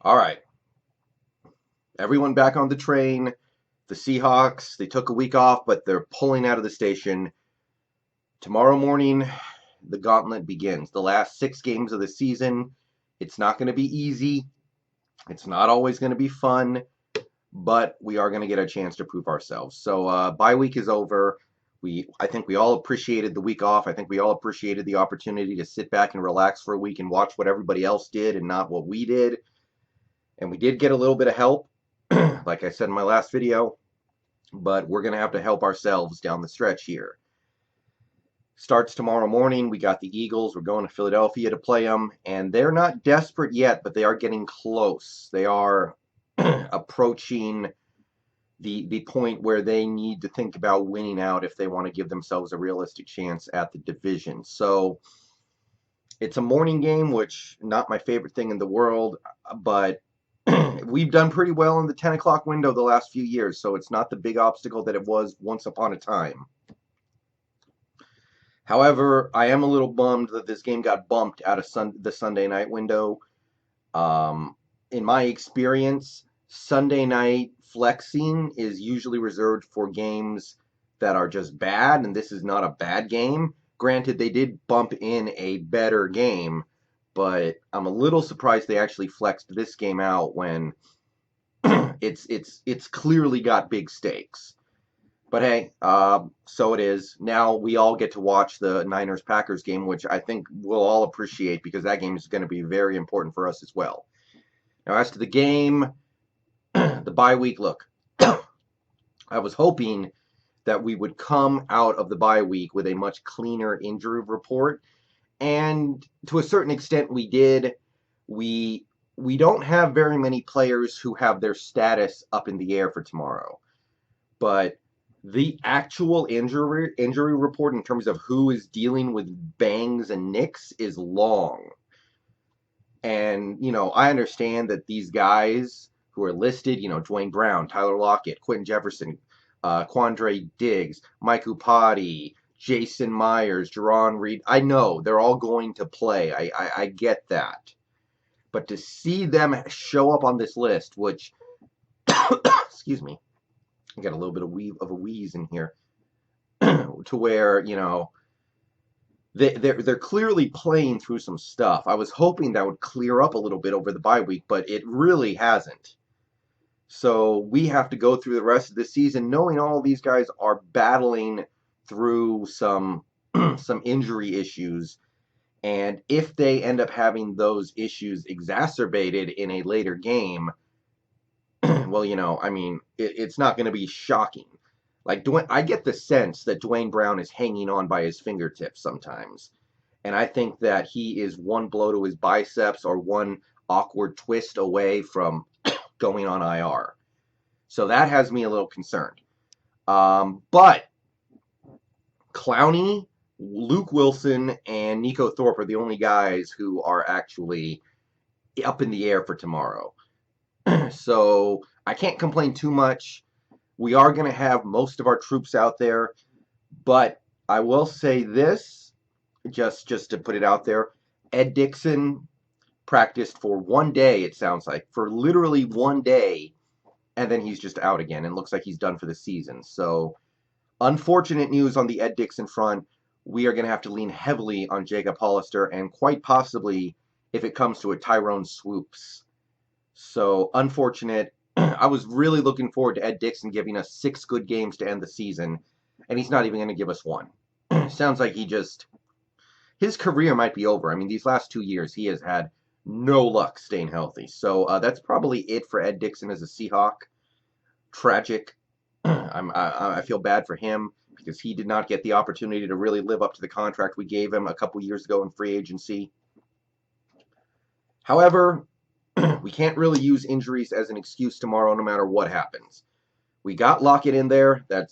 All right. Everyone back on the train. The Seahawks, they took a week off, but they're pulling out of the station. Tomorrow morning, the gauntlet begins. The last 6 games of the season. It's not going to be easy. It's not always going to be fun, but we are going to get a chance to prove ourselves. So bye week is over. I think we all appreciated the week off. I think we all appreciated the opportunity to sit back and relax for a week and watch what everybody else did and not what we did. And we did get a little bit of help, like I said in my last video, but we're going to have to help ourselves down the stretch here. Starts tomorrow morning. We got the Eagles. We're going to Philadelphia to play them, and they're not desperate yet, but they are getting close. They are approaching the point where they need to think about winning out if they want to give themselves a realistic chance at the division. So it's a morning game, which not my favorite thing in the world, but we've done pretty well in the 10 o'clock window the last few years, so it's not the big obstacle that it was once upon a time. However, I am a little bummed that this game got bumped out of the Sunday night window. In my experience, Sunday night flexing is usually reserved for games that are just bad, and this is not a bad game. Granted, they did bump in a better game, but I'm a little surprised they actually flexed this game out when it's clearly got big stakes. But hey, so it is. Now we all get to watch the Niners-Packers game, which I think we'll all appreciate because that game is going to be very important for us as well. Now, as to the game, the bye week, look, I was hoping that we would come out of the bye week with a much cleaner injury report, and to a certain extent we did. We don't have very many players who have their status up in the air for tomorrow, but the actual injury report in terms of who is dealing with bangs and nicks is long. And, I understand that these guys who are listed, Dwane Brown, Tyler Lockett, Quentin Jefferson, Quandre Diggs, Mike Upati, Jason Myers, Jerron Reed, I know they're all going to play. I get that. But to see them show up on this list, which, excuse me, I got a little bit of a wheeze in here, to where, they're clearly playing through some stuff. I was hoping that would clear up a little bit over the bye week, but it really hasn't. So we have to go through the rest of the season knowing all these guys are battling through some some injury issues. And if they end up having those issues exacerbated in a later game, well, it's not going to be shocking. Like, I get the sense that Dwane Brown is hanging on by his fingertips sometimes. And I think that he is one blow to his biceps or one awkward twist away from going on IR. So that has me a little concerned. But Clowney, Luke Wilson, and Nico Thorpe are the only guys who are actually up in the air for tomorrow. So I can't complain too much. We are going to have most of our troops out there, but I will say this, just to put it out there, Ed Dixon practiced for one day, it sounds like, for literally one day, and then he's just out again, and looks like he's done for the season. So, unfortunate news on the Ed Dixon front. We are going to have to lean heavily on Jacob Hollister, and quite possibly, if it comes to it, Tyrone Swoops. So, unfortunate. I was really looking forward to Ed Dixon giving us 6 good games to end the season, and he's not even going to give us one. Sounds like his career might be over. I mean, these last 2 years, he has had no luck staying healthy. So that's probably it for Ed Dixon as a Seahawk. Tragic. I feel bad for him because he did not get the opportunity to really live up to the contract we gave him a couple years ago in free agency. However, we can't really use injuries as an excuse tomorrow, no matter what happens. We got Lockett in there. That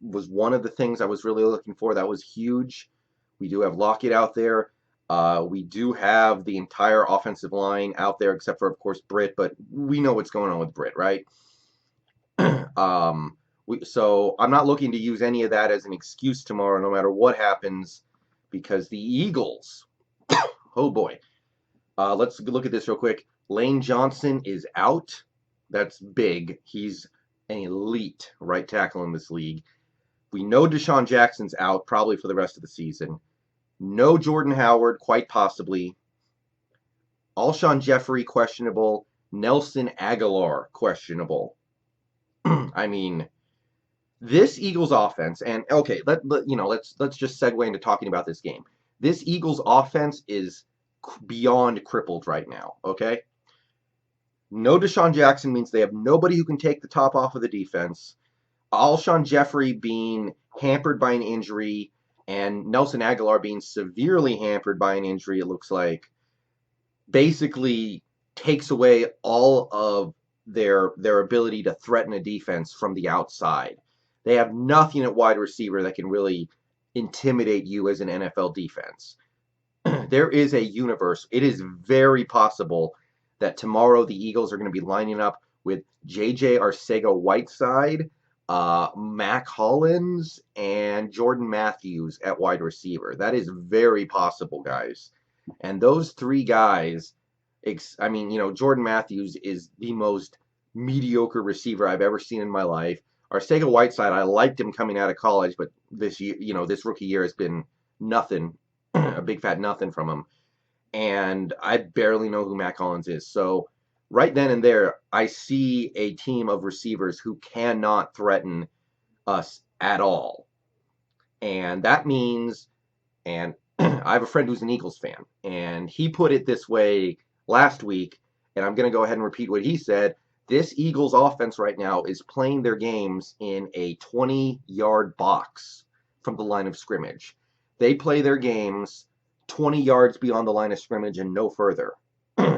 was one of the things I was really looking for. That was huge. We do have Lockett out there. We do have the entire offensive line out there, except for, of course, Britt. But we know what's going on with Britt, right? So I'm not looking to use any of that as an excuse tomorrow, no matter what happens, because the Eagles, oh boy. Let's look at this real quick. Lane Johnson is out. That's big. He's an elite right tackle in this league. We know Deshaun Jackson's out probably for the rest of the season. No Jordan Howard, quite possibly. Alshon Jeffrey, questionable. Nelson Aguilar, questionable. I mean, this Eagles offense, and okay, let's just segue into talking about this game. This Eagles offense is beyond crippled right now. Okay, no Deshaun Jackson means they have nobody who can take the top off of the defense. Alshon Jeffrey being hampered by an injury, and Nelson Aguilar being severely hampered by an injury. It looks like basically takes away all of their ability to threaten a defense from the outside. They have nothing at wide receiver that can really intimidate you as an NFL defense. There is a universe. It is very possible that tomorrow the Eagles are going to be lining up with J.J. Arcega-Whiteside, Mac Hollins, and Jordan Matthews at wide receiver. That is very possible, guys. And those three guys, I mean, Jordan Matthews is the most mediocre receiver I've ever seen in my life. Arcega-Whiteside, I liked him coming out of college, but this year, this rookie year has been nothing, a big fat nothing from him. And I barely know who Mac Hollins is. So right then and there, I see a team of receivers who cannot threaten us at all. And that means, and I have a friend who's an Eagles fan, and he put it this way last week, and I'm going to go ahead and repeat what he said. This Eagles offense right now is playing their games in a 20-yard box from the line of scrimmage. They play their games 20 yards beyond the line of scrimmage and no further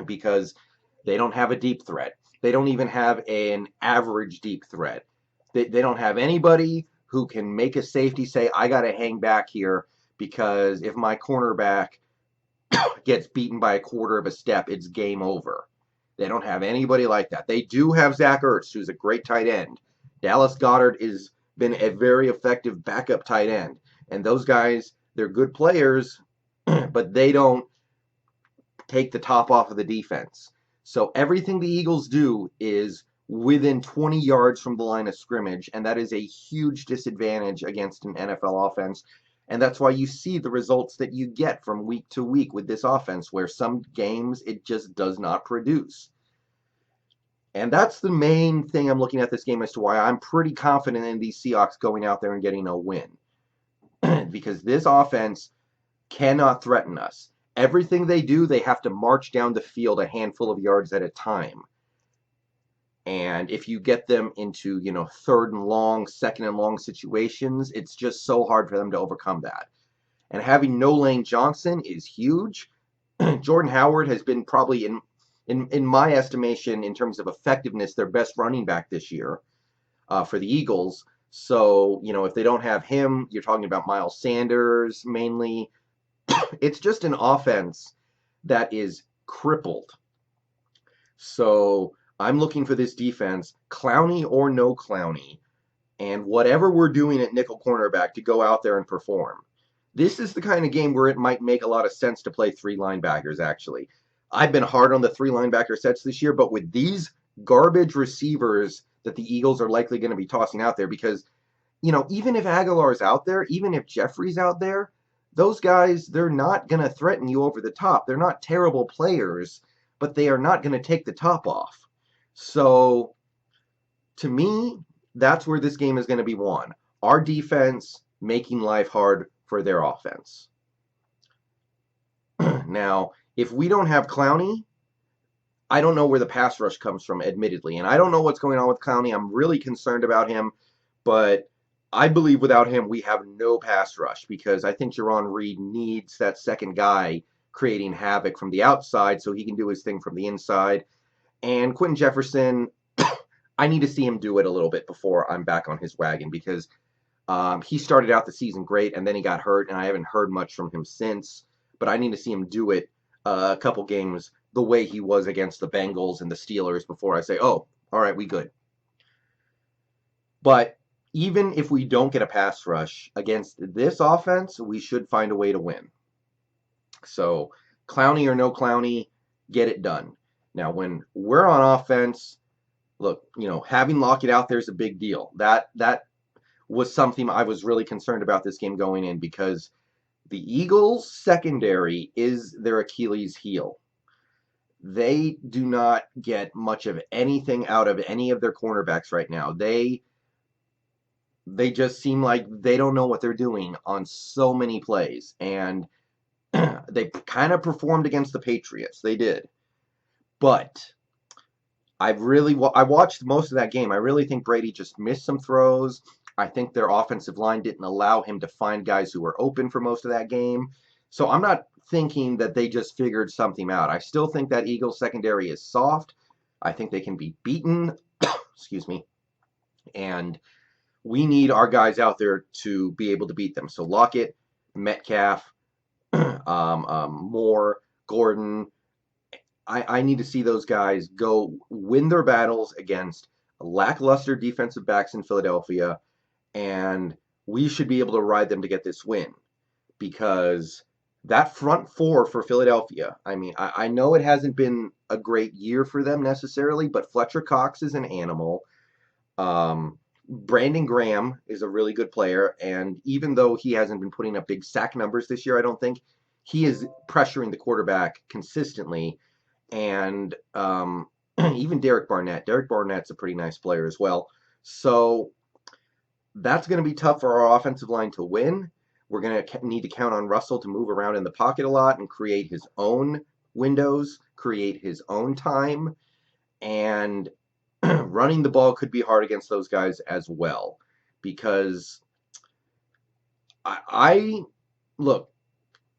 because they don't have a deep threat. They don't even have an average deep threat. They don't have anybody who can make a safety say, I got to hang back here because if my cornerback gets beaten by a quarter of a step, it's game over. They don't have anybody like that. They do have Zach Ertz, who's a great tight end. Dallas Goedert has been a very effective backup tight end. And those guys, they're good players, but they don't take the top off of the defense. So everything the Eagles do is within 20 yards from the line of scrimmage, and that is a huge disadvantage against an NFL offense. And that's why you see the results that you get from week to week with this offense, where some games it just does not produce. And that's the main thing I'm looking at this game as to why I'm pretty confident in these Seahawks going out there and getting a win. Because this offense cannot threaten us. Everything they do, they have to march down the field a handful of yards at a time. And if you get them into, third and long, second and long situations, it's just so hard for them to overcome that. And having no Lane Johnson is huge. Jordan Howard has been probably, in my estimation, in terms of effectiveness, their best running back this year for the Eagles. So, if they don't have him, you're talking about Miles Sanders mainly. It's just an offense that is crippled. So I'm looking for this defense, Clowney or no Clowney, and whatever we're doing at nickel cornerback to go out there and perform. This is the kind of game where it might make a lot of sense to play three linebackers, actually. I've been hard on the three linebacker sets this year, but with these garbage receivers that the Eagles are likely going to be tossing out there, because, even if Aguilar's out there, even if Jeffrey's out there, those guys, they're not going to threaten you over the top. They're not terrible players, but they are not going to take the top off. So, to me, that's where this game is going to be won. Our defense making life hard for their offense. Now, if we don't have Clowney, I don't know where the pass rush comes from, admittedly. And I don't know what's going on with Clowney. I'm really concerned about him. But I believe without him, we have no pass rush because I think Jarron Reed needs that second guy creating havoc from the outside so he can do his thing from the inside. And Quentin Jefferson, I need to see him do it a little bit before I'm back on his wagon because he started out the season great and then he got hurt and I haven't heard much from him since. But I need to see him do it a couple games the way he was against the Bengals and the Steelers before I say, oh, all right, we good. But even if we don't get a pass rush against this offense, we should find a way to win. So Clowney or no Clowney, get it done. Now, when we're on offense, look, having Lockett out there is a big deal. That was something I was really concerned about this game going in, because the Eagles' secondary is their Achilles heel. They do not get much of anything out of any of their cornerbacks right now. They just seem like they don't know what they're doing on so many plays, and they kind of performed against the Patriots. They did, but I watched most of that game. I really think Brady just missed some throws. I think their offensive line didn't allow him to find guys who were open for most of that game. So I'm not thinking that they just figured something out. I still think that Eagles secondary is soft. I think they can be beaten. Excuse me. And we need our guys out there to be able to beat them. So Lockett, Metcalf, Moore, Gordon. I need to see those guys go win their battles against lackluster defensive backs in Philadelphia, and we should be able to ride them to get this win, because that front four for Philadelphia, I mean, I know it hasn't been a great year for them necessarily, but Fletcher Cox is an animal. Brandon Graham is a really good player, and even though he hasn't been putting up big sack numbers this year, I don't think he is pressuring the quarterback consistently. And even Derek Barnett. Derek Barnett's a pretty nice player as well. So that's going to be tough for our offensive line to win. We're going to need to count on Russell to move around in the pocket a lot and create his own windows, create his own time. And running the ball could be hard against those guys as well. Because I look,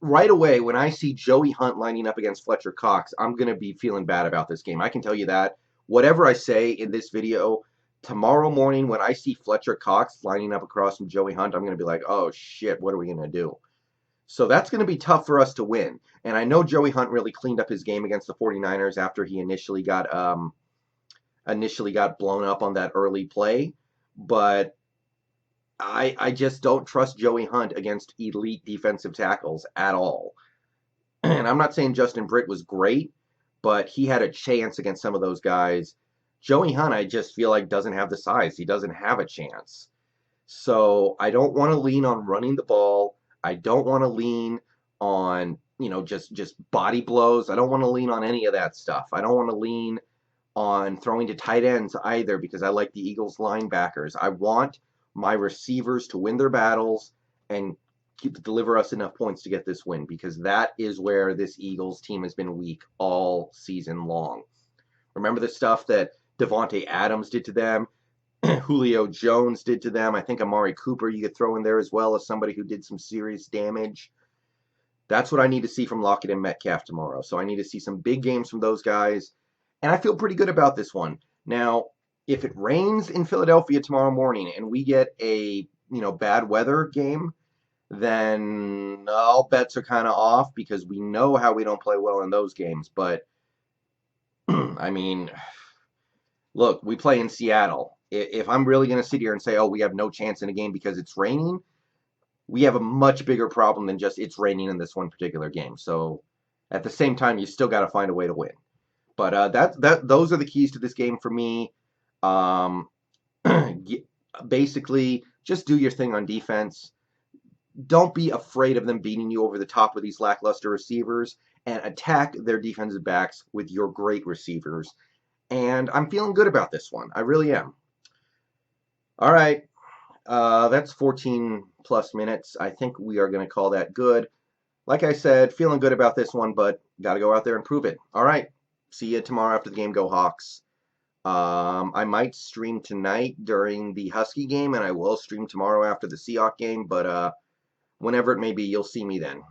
right away, when I see Joey Hunt lining up against Fletcher Cox, I'm going to be feeling bad about this game. I can tell you that. Whatever I say in this video, tomorrow morning when I see Fletcher Cox lining up across from Joey Hunt, I'm going to be like, oh shit, what are we going to do? So that's going to be tough for us to win. And I know Joey Hunt really cleaned up his game against the 49ers after he initially got blown up on that early play. But I just don't trust Joey Hunt against elite defensive tackles at all. And I'm not saying Justin Britt was great, but he had a chance against some of those guys. Joey Hunt, I just feel like, doesn't have the size. He doesn't have a chance. So I don't want to lean on running the ball. I don't want to lean on, just body blows. I don't want to lean on any of that stuff. I don't want to lean on throwing to tight ends either, because I like the Eagles linebackers. I want my receivers to win their battles and deliver us enough points to get this win, because that is where this Eagles team has been weak all season long. Remember the stuff that Davante Adams did to them, Julio Jones did to them. I think Amari Cooper you could throw in there as well as somebody who did some serious damage. That's what I need to see from Lockett and Metcalf tomorrow. So I need to see some big games from those guys, and I feel pretty good about this one. Now, if it rains in Philadelphia tomorrow morning and we get a bad weather game, then all bets are kind of off, because we know how we don't play well in those games. But I mean, look, we play in Seattle. If I'm really going to sit here and say, oh, we have no chance in a game because it's raining, we have a much bigger problem than just it's raining in this one particular game. So at the same time, you still got to find a way to win. But those are the keys to this game for me. Basically, just do your thing on defense. Don't be afraid of them beating you over the top with these lackluster receivers, and attack their defensive backs with your great receivers. And I'm feeling good about this one. I really am. All right. That's 14 plus minutes. I think we are going to call that good. Like I said, feeling good about this one, but got to go out there and prove it. All right. See you tomorrow after the game. Go Hawks. I might stream tonight during the Husky game, and I will stream tomorrow after the Seahawks game, but whenever it may be, you'll see me then.